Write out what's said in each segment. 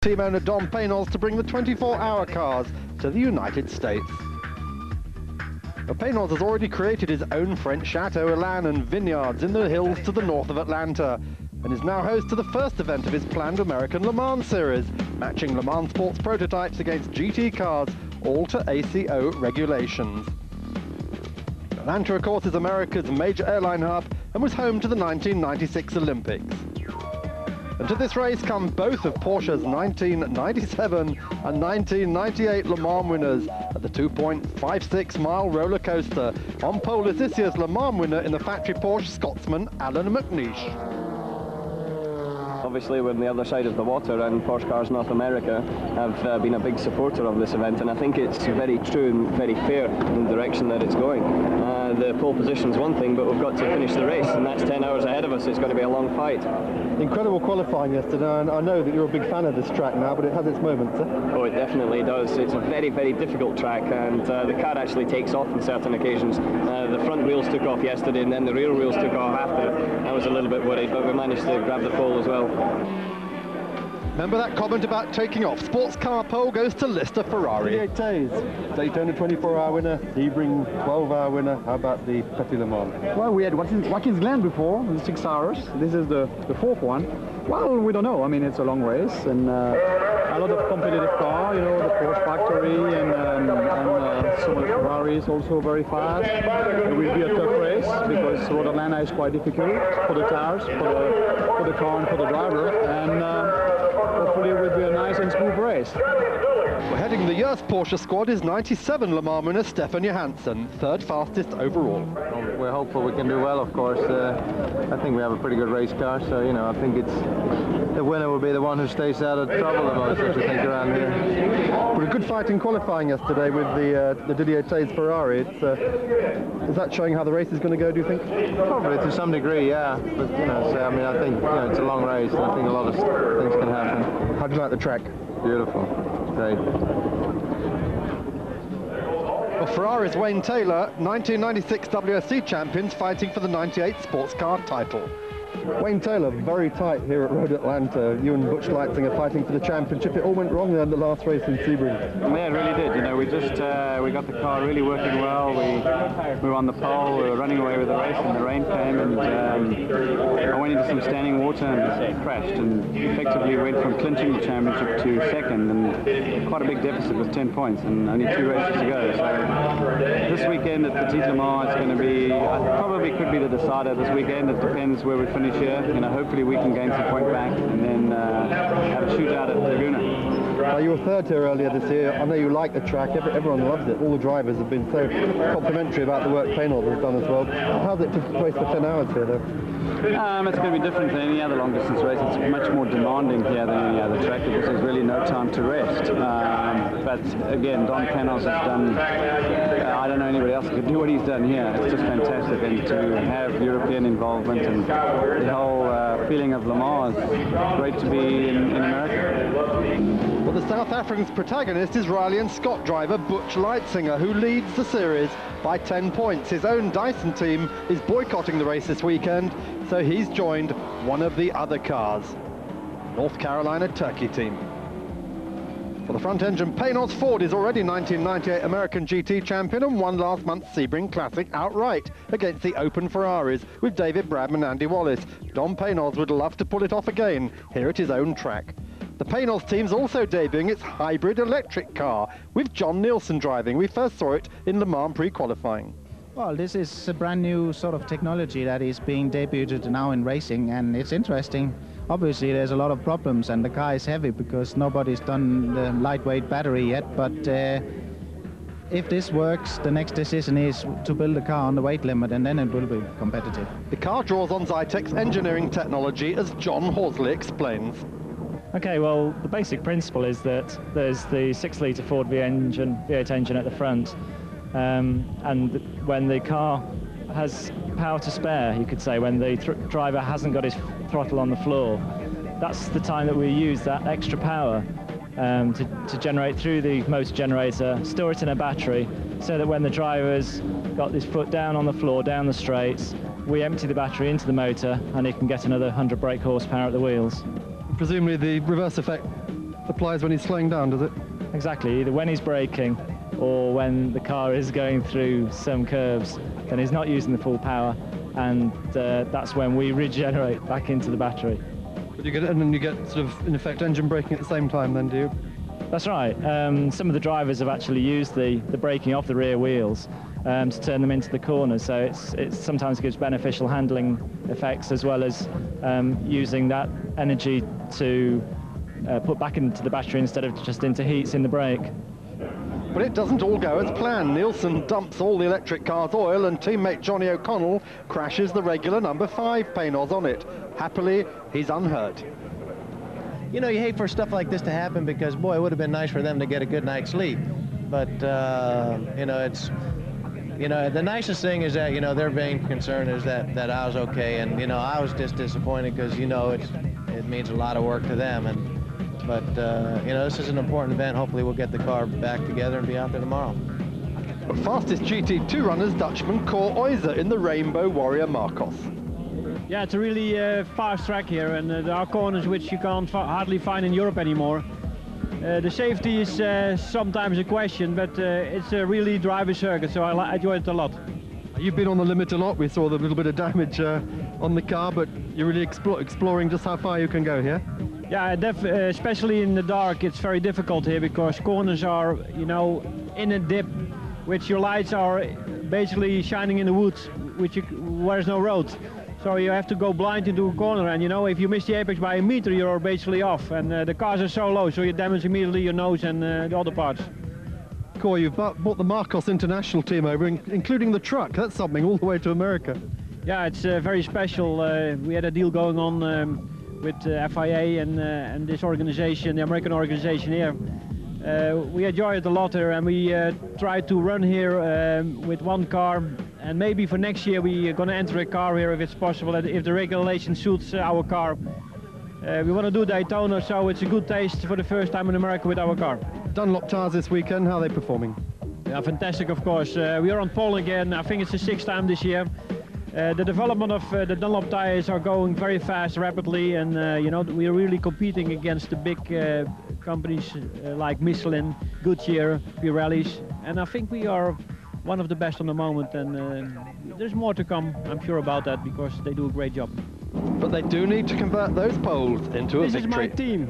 Team owner Dom Paynos to bring the 24-hour cars to the United States. Paynos has already created his own French chateau, Elan and vineyards in the hills to the north of Atlanta, and is now host to the first event of his planned American Le Mans series, matching Le Mans sports prototypes against GT cars, all to ACO regulations. Atlanta, of course, is America's major airline hub and was home to the 1996 Olympics. And to this race come both of Porsche's 1997 and 1998 Le Mans winners at the 2.56-mile roller coaster. On pole is this year's Le Mans winner in the factory Porsche, Scotsman Alan McNeish. Obviously, we're on the other side of the water, and Porsche Cars North America have been a big supporter of this event, and I think it's very true and very fair in the direction that it's going. The pole position's one thing, but we've got to finish the race, and that's 10 hours ahead of us. It's going to be a long fight. Incredible qualifying yesterday, and I know that you're a big fan of this track now, but it has its moments, eh? Oh, it definitely does. It's a very, very difficult track, and the car actually takes off on certain occasions. The front wheels took off yesterday, and then the rear wheels took off after. I was a little bit worried, but we managed to grab the pole as well. Remember that comment about taking off? Sports car pole goes to Lister Ferrari. Daytona 24-hour winner, Sebring 12-hour winner. How about the Petit Le Mans? Well, we had Watkins Glen before, the 6 hours. This is the fourth one. Well, we don't know. I mean, it's a long race, and a lot of competitive car, you know, the Porsche factory, and some of the Ferraris also very fast. It will be a tough race because Road Atlanta is quite difficult for the tires, for the car and for the driver, and hopefully it will be a nice and smooth race. Well, heading the Yerst Porsche squad is 97 Le Mans winner Stefan Johansson, third fastest overall. Well, we're hopeful we can do well, of course. I think we have a pretty good race car, so, you know, I think the winner will be the one who stays out of trouble the most, I think, around here. But a good fight in qualifying yesterday with the Didier Taze Ferrari. Is that showing how the race is going to go, do you think? Probably to some degree, yeah. But, you know, so, I mean, I think, you know, it's a long race, and I think a lot of things can happen. How do you like the track? Beautiful. Great. Well, Ferrari's Wayne Taylor, 1996 WSC champions, fighting for the 98 sports car title. Wayne Taylor, very tight here at Road Atlanta. You and Butch Leitzinger fighting for the championship. It all went wrong there in the last race in Sebring. Yeah, it really did. You know, we got the car really working well. We were on the pole. We were running away with the race, and the rain came, and I went into some standing water and crashed, and effectively went from clinching the championship to second, and quite a big deficit with 10 points, and only 2 races to go. So this weekend at Petit Le Mans, it's going to be, probably could be the decider this weekend. It depends where we finish here. You know, hopefully we can gain some point back and then have a shootout at Laguna. You were third here earlier this year. I know you like the track. Everyone loves it. All the drivers have been so complimentary about the work Paynos has done as well. How's it to race for 10 hours here, though? It's going to be different than any other long distance race. It's much more demanding here than any other track because there's really no time to rest. But again, Don Paynos has done, I don't know anybody else could do what he's done here. It's just fantastic, and to have European involvement and the whole feeling of Le Mans, great to be in America. Well, the South African's protagonist is Riley and Scott driver Butch Leitzinger, who leads the series by 10 points. His own Dyson team is boycotting the race this weekend, so he's joined one of the other cars, North Carolina Turkey team. For the front engine, Paynos Ford is already 1998 American GT champion and won last month's Sebring Classic outright against the Open Ferraris with David Bradman and Andy Wallace. Dom Paynos would love to pull it off again here at his own track. The Paynos team's also debuting its hybrid electric car with John Nielsen driving. We first saw it in Le Mans pre-qualifying. Well, this is a brand new sort of technology that is being debuted now in racing, and it's interesting. Obviously, there's a lot of problems, and the car is heavy because nobody's done the lightweight battery yet, but if this works, the next decision is to build a car on the weight limit, and then it will be competitive. The car draws on Zytek's engineering technology, as John Horsley explains. Okay, well, the basic principle is that there's the 6-litre Ford V8 engine at the front, and when the car has power to spare, you could say, when the driver hasn't got his throttle on the floor, that's the time that we use that extra power to generate through the motor generator, store it in a battery, so that when the driver's got his foot down on the floor, down the straights, we empty the battery into the motor, and he can get another 100 brake horsepower at the wheels. Presumably the reverse effect applies when he's slowing down, does it? Exactly, either when he's braking or when the car is going through some curves, then he's not using the full power, and that's when we regenerate back into the battery. But you get, and then you get sort of, in effect, engine braking at the same time then, do you? That's right. Some of the drivers have actually used the braking off the rear wheels to turn them into the corners, so it sometimes gives beneficial handling effects, as well as using that energy to put back into the battery instead of just into heats in the brake. But it doesn't all go as planned. Nielsen dumps all the electric car's oil and teammate Johnny O'Connell crashes the regular number 5 Paynos on it. Happily, he's unhurt. You know, you hate for stuff like this to happen because, boy, it would have been nice for them to get a good night's sleep. But, you know, it's, you know, the nicest thing is that, you know, their main concern is that I was okay. And, you know, I was just disappointed because, you know, it means a lot of work to them. But, you know, this is an important event. Hopefully we'll get the car back together and be out there tomorrow. But fastest GT2 runners Dutchman Cor Oyzer in the Rainbow Warrior Marcos. Yeah, it's a really fast track here, and there are corners which you can't hardly find in Europe anymore. The safety is sometimes a question, but it's a really driver circuit, so I enjoy it a lot. You've been on the limit a lot. We saw the little bit of damage on the car, but you're really exploring just how far you can go here. Yeah, especially in the dark, it's very difficult here because corners are, you know, in a dip, which your lights are basically shining in the woods, where there's no road. So you have to go blind into a corner, and you know, if you miss the apex by a meter, you're basically off. And the cars are so low, so you damage immediately your nose and the other parts. Cor, you've bought the Marcos International team over, including the truck. That's something, all the way to America. Yeah, it's very special. We had a deal going on with FIA and this organization, the American organization here. We enjoy it a lot here, and we try to run here with one car, and maybe for next year we're going to enter a car here if it's possible, if the regulation suits our car. We want to do Daytona, so it's a good taste for the first time in America with our car. Dunlop tires this weekend, how are they performing? Yeah, fantastic, of course. We are on pole again. I think it's the 6th time this year. The development of the Dunlop tires are going very fast, rapidly, and you know, we are really competing against the big companies like Michelin, Goodyear, Pirellis, and I think we are one of the best on the moment, and there's more to come, I'm sure about that, because they do a great job. But they do need to convert those poles into a victory. This is my team.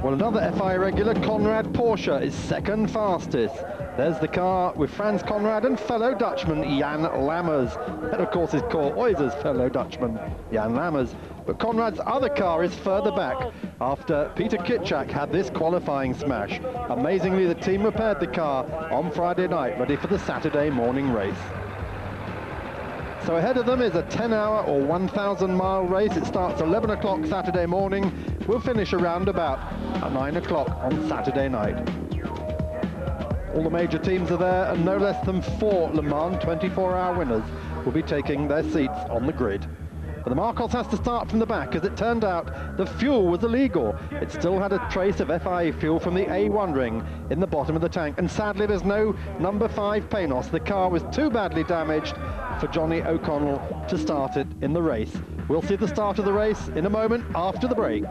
Well, another FI regular, Conrad Porsche, is second fastest. There's the car with Frans Conrad and fellow Dutchman Jan Lammers. That, of course, is Cor Oyzer's fellow Dutchman, Jan Lammers. But Conrad's other car is further back after Peter Kitchak had this qualifying smash. Amazingly, the team repaired the car on Friday night, ready for the Saturday morning race. So ahead of them is a 10-hour or 1,000-mile race. It starts 11 o'clock Saturday morning. We'll finish around about 9 o'clock on Saturday night. All the major teams are there, and no less than 4 Le Mans 24-hour winners will be taking their seats on the grid. But the Marcos has to start from the back. As it turned out, the fuel was illegal. It still had a trace of FIA fuel from the A1 ring in the bottom of the tank, and sadly there's no number 5 Paynos. The car was too badly damaged for Johnny O'Connell to start it in the race. We'll see the start of the race in a moment after the break.